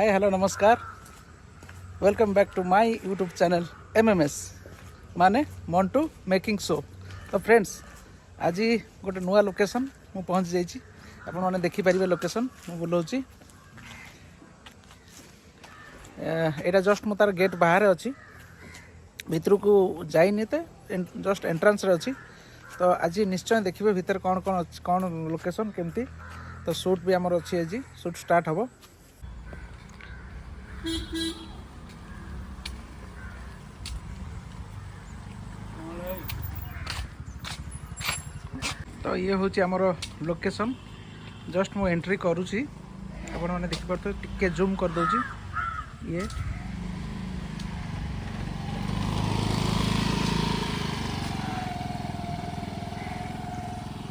हाय hello नमस्कार welcome back to my YouTube channel MMS माने Mantu making show. तो friends आज गोटे नुआ लोकेशन मु पहुँच जाइए आपण मैंने देखिपारे लोकेशन मु बुलाऊँच यहाँ जस्ट मु तार गेट बाहर अच्छी भितर को जाइनी तो जस्ट एंट्रांस रे अच्छी। तो आज निश्चय देखिए भितर कौन कौन कौन लोकेशन केमती। तो शूट भी आमर अच्छी आज शूट स्टार्ट हम। तो ये हूँ आमर लोकेशन जस्ट मु एंट्री करुँची आपण मैंने देखिपे टिके जूम कर दूची ये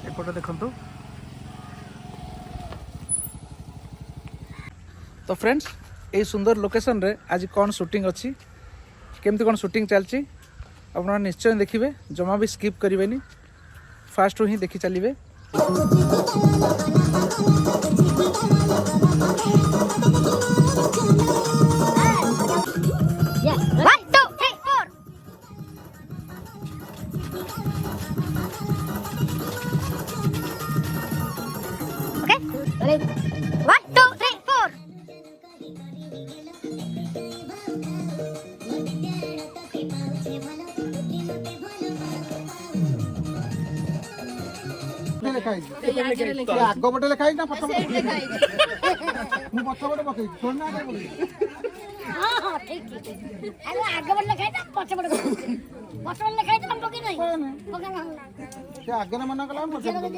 एपटे देखंतु। तो फ्रेंड्स ये सुंदर लोकेशन रे आज कौन शूटिंग अच्छी केमती कौन शूटिंग चलती आप निश्चय देखिए जमा भी स्किप करेंगे फास्ट ही देखी चलिए। आग पटे लिखाई ना पछ पटे लिखाई मु पछ पटे पकई छोड़ ना आगे पकई हां हां ठीक ठीक अरे आगे पटे लिखाई ना पछ पटे लिखाई तो हम पकई नहीं पकई ना से आगे ना मना कला पछ पटे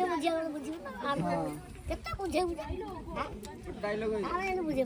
बुझी हां केतना बुझे डायलॉग है हां एने बुझे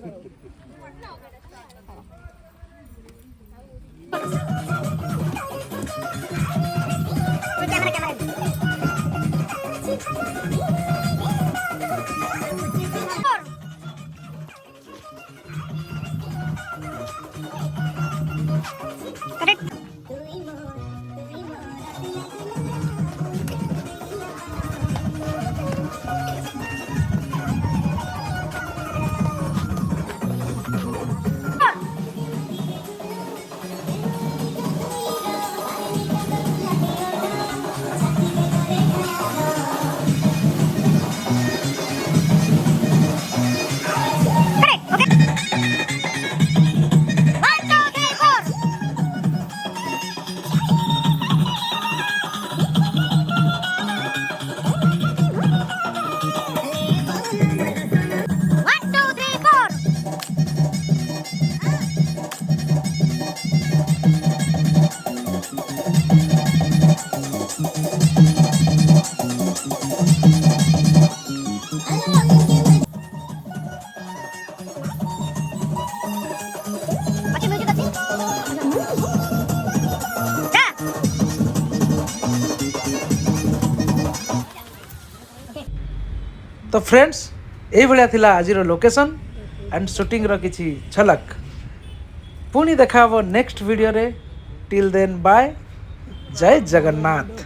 तो फ्रेंड्स यही भाया थिला आजिर लोकेशन एंड शूटिंग रो किछि झलक पुणी देखा नेक्स्ट वीडियो रे टिल देन बाय जय जगन्नाथ।